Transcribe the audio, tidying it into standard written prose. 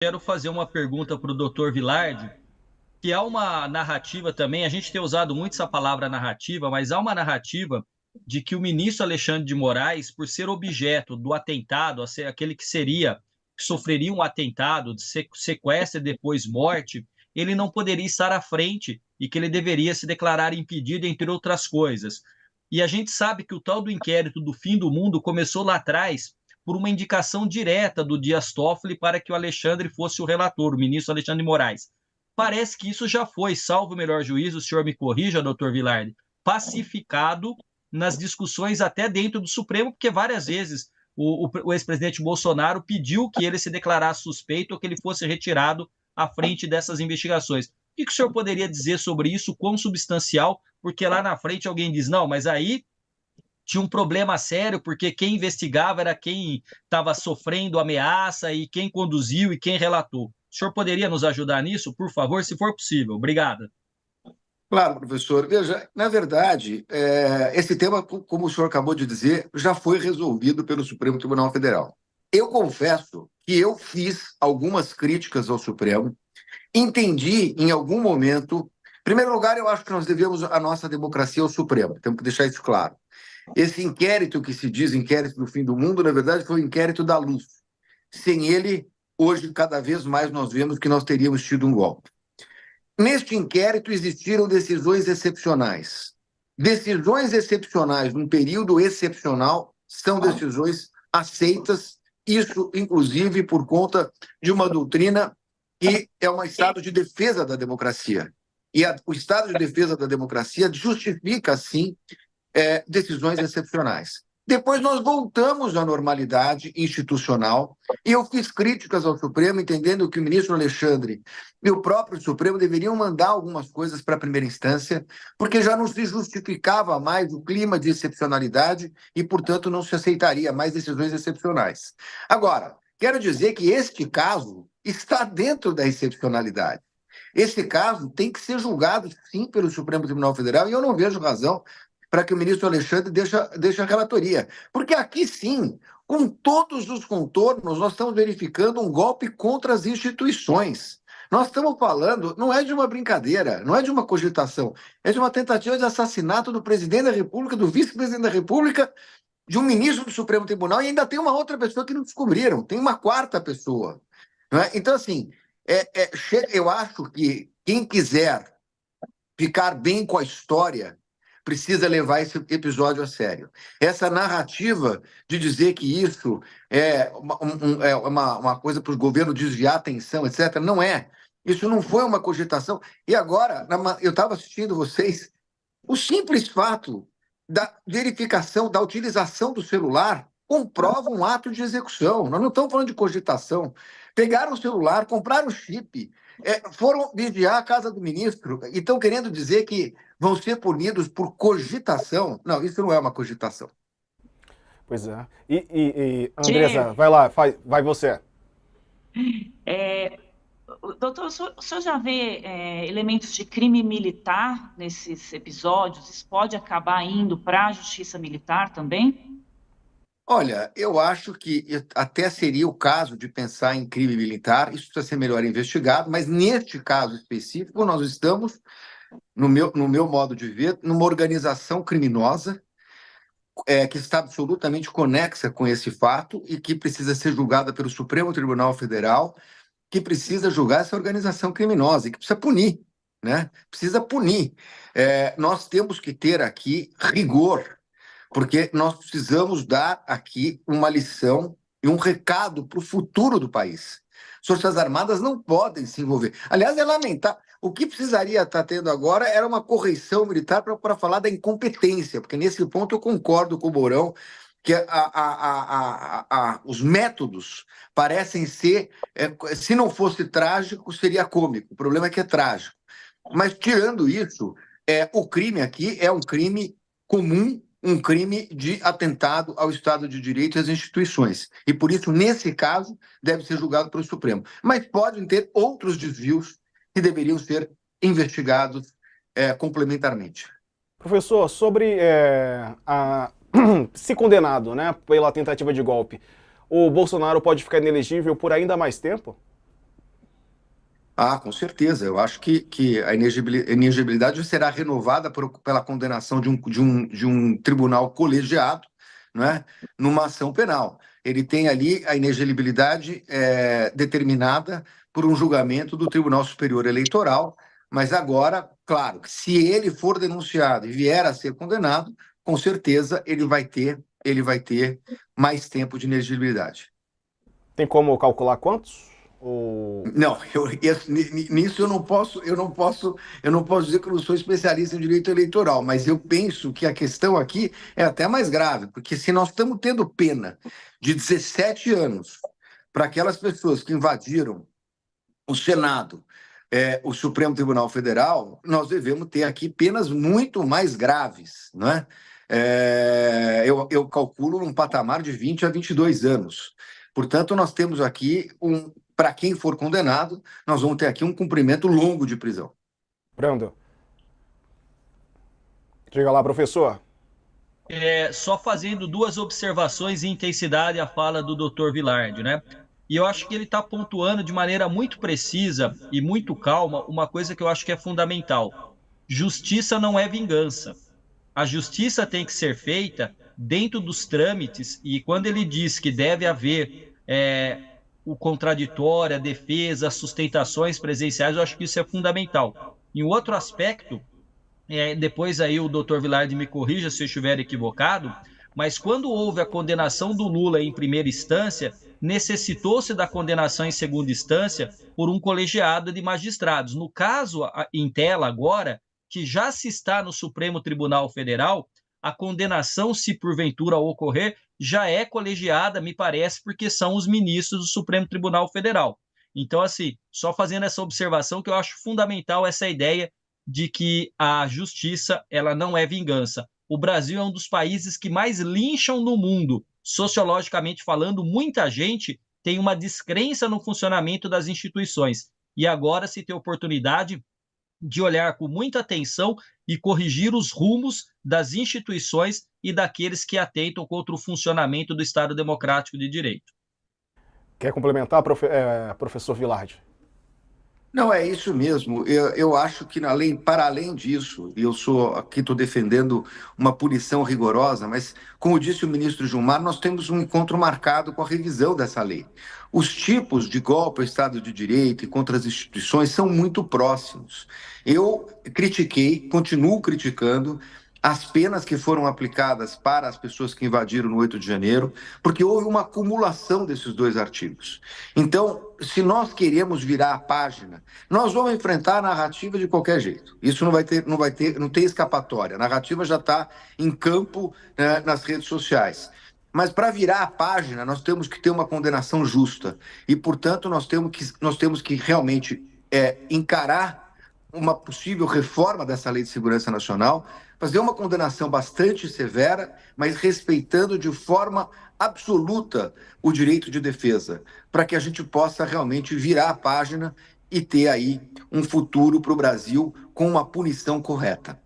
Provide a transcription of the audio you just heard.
Quero fazer uma pergunta para o Dr. Vilardi, que há uma narrativa também, a gente tem usado muito essa palavra narrativa, mas há uma narrativa de que o ministro Alexandre de Moraes, por ser objeto do atentado, aquele que sofreria um atentado, de sequestro e depois morte, ele não poderia estar à frente e que ele deveria se declarar impedido, entre outras coisas. E a gente sabe que o tal do inquérito do fim do mundo começou lá atrás por uma indicação direta do Dias Toffoli para que o Alexandre fosse o relator, o ministro Alexandre de Moraes. Parece que isso já foi, salvo o melhor juízo, o senhor me corrija, doutor Vilardi, pacificado nas discussões até dentro do Supremo, porque várias vezes o ex-presidente Bolsonaro pediu que ele se declarasse suspeito ou que ele fosse retirado à frente dessas investigações. O que o senhor poderia dizer sobre isso, quão substancial? Porque lá na frente alguém diz, não, mas aí tinha um problema sério, porque quem investigava era quem estava sofrendo ameaça e quem conduziu e quem relatou. O senhor poderia nos ajudar nisso, por favor, se for possível? Obrigado. Claro, professor. Veja, na verdade, esse tema, como o senhor acabou de dizer, já foi resolvido pelo Supremo Tribunal Federal. Eu confesso que eu fiz algumas críticas ao Supremo, entendi em algum momento. Em primeiro lugar, eu acho que nós devemos a nossa democracia ao Supremo, temos que deixar isso claro. Esse inquérito que se diz inquérito do fim do mundo, na verdade, foi o inquérito da luz. Sem ele, hoje, cada vez mais nós vemos que nós teríamos tido um golpe. Neste inquérito existiram decisões excepcionais. Decisões excepcionais num período excepcional são decisões aceitas, isso, inclusive, por conta de uma doutrina que é um estado de defesa da democracia. E o estado de defesa da democracia justifica, sim, decisões excepcionais. Depois nós voltamos à normalidade institucional e eu fiz críticas ao Supremo, entendendo que o ministro Alexandre e o próprio Supremo deveriam mandar algumas coisas para a primeira instância, porque já não se justificava mais o clima de excepcionalidade e, portanto, não se aceitaria mais decisões excepcionais. Agora, quero dizer que este caso está dentro da excepcionalidade. Esse caso tem que ser julgado, sim, pelo Supremo Tribunal Federal, e eu não vejo razão para que o ministro Alexandre deixe a relatoria. Porque aqui, sim, com todos os contornos, nós estamos verificando um golpe contra as instituições. Nós estamos falando, não é de uma brincadeira, não é de uma cogitação, é de uma tentativa de assassinato do presidente da República, do vice-presidente da República, de um ministro do Supremo Tribunal, e ainda tem uma outra pessoa que não descobriram, tem uma quarta pessoa. Não é? Então, assim, eu acho que quem quiser ficar bem com a história precisa levar esse episódio a sério. Essa narrativa de dizer que isso é uma coisa para o governo desviar a atenção, etc., não é. Isso não foi uma cogitação. E agora, eu estava assistindo vocês, o simples fato da verificação, da utilização do celular, comprova um ato de execução. Nós não estamos falando de cogitação. Pegaram o celular, compraram o chip, foram vigiar a casa do ministro e estão querendo dizer que vão ser punidos por cogitação. Não, isso não é uma cogitação. Pois é. Andresa, vai lá, vai você. É, doutor, o senhor já vê elementos de crime militar nesses episódios? Isso pode acabar indo para a justiça militar também? Olha, eu acho que até seria o caso de pensar em crime militar, isso precisa ser melhor investigado, mas neste caso específico, nós estamos, no meu modo de ver, numa organização criminosa que está absolutamente conexa com esse fato e que precisa ser julgada pelo Supremo Tribunal Federal, que precisa julgar essa organização criminosa e que precisa punir, né? Precisa punir. Nós temos que ter aqui rigor, porque nós precisamos dar aqui uma lição e um recado para o futuro do país. As Forças Armadas não podem se envolver. Aliás, é lamentável. O que precisaria estar tendo agora era uma correção militar para falar da incompetência, porque nesse ponto eu concordo com o Mourão, que os métodos parecem ser, se não fosse trágico, seria cômico. O problema é que é trágico. Mas, tirando isso, o crime aqui é um crime comum, um crime de atentado ao Estado de Direito e às instituições. E, por isso, nesse caso, deve ser julgado pelo Supremo. Mas podem ter outros desvios que deveriam ser investigados complementarmente. Professor, sobre se condenado, né, pela tentativa de golpe, o Bolsonaro pode ficar inelegível por ainda mais tempo? Ah, com certeza. Eu acho que a inegibilidade será renovada pela condenação de um tribunal colegiado, não é? Numa ação penal. Ele tem ali a inegibilidade determinada por um julgamento do Tribunal Superior Eleitoral, mas agora, claro, que se ele for denunciado e vier a ser condenado, com certeza ele vai ter mais tempo de inegibilidade. Tem como calcular quantos? Ou... Não, nisso eu não posso dizer que eu não sou especialista em direito eleitoral, mas eu penso que a questão aqui é até mais grave, porque se nós estamos tendo pena de 17 anos para aquelas pessoas que invadiram o Senado, o Supremo Tribunal Federal, nós devemos ter aqui penas muito mais graves, não é? Eu calculo um patamar de 20 a 22 anos. Portanto, nós temos aqui para quem for condenado, nós vamos ter aqui um cumprimento longo de prisão. Brando. Diga lá, professor. Só fazendo duas observações em intensidade à fala do Dr. Vilardi, né? E eu acho que ele está pontuando de maneira muito precisa e muito calma uma coisa que eu acho que é fundamental. Justiça não é vingança. A justiça tem que ser feita dentro dos trâmites, e quando ele diz que deve haver o contraditório, a defesa, as sustentações presenciais, eu acho que isso é fundamental. E um outro aspecto, depois aí o doutor Vilardi me corrija se eu estiver equivocado, mas quando houve a condenação do Lula em primeira instância, necessitou-se da condenação em segunda instância por um colegiado de magistrados. No caso, em tela agora, que já se está no Supremo Tribunal Federal, a condenação, se porventura ocorrer, já é colegiada, me parece, porque são os ministros do Supremo Tribunal Federal. Então, assim, só fazendo essa observação que eu acho fundamental essa ideia de que a justiça, ela não é vingança. O Brasil é um dos países que mais lincham no mundo. Sociologicamente falando, muita gente tem uma descrença no funcionamento das instituições. E agora se tem oportunidade de olhar com muita atenção e corrigir os rumos das instituições e daqueles que atentam contra o funcionamento do Estado Democrático de Direito. Quer complementar, professor Vilardi? Não, é isso mesmo. Eu acho que, para além disso, e eu estou defendendo uma punição rigorosa, mas, como disse o ministro Gilmar, nós temos um encontro marcado com a revisão dessa lei. Os tipos de golpe ao Estado de Direito e contra as instituições são muito próximos. Eu critiquei, continuo criticando, as penas que foram aplicadas para as pessoas que invadiram no 8 de janeiro, porque houve uma acumulação desses dois artigos. Então, se nós queremos virar a página, nós vamos enfrentar a narrativa de qualquer jeito. Isso não tem escapatória. A narrativa já está em campo, né, nas redes sociais. Mas para virar a página, nós temos que ter uma condenação justa. E, portanto, nós temos que realmente encarar uma possível reforma dessa Lei de Segurança Nacional, fazer uma condenação bastante severa, mas respeitando de forma absoluta o direito de defesa, para que a gente possa realmente virar a página e ter aí um futuro para o Brasil com uma punição correta.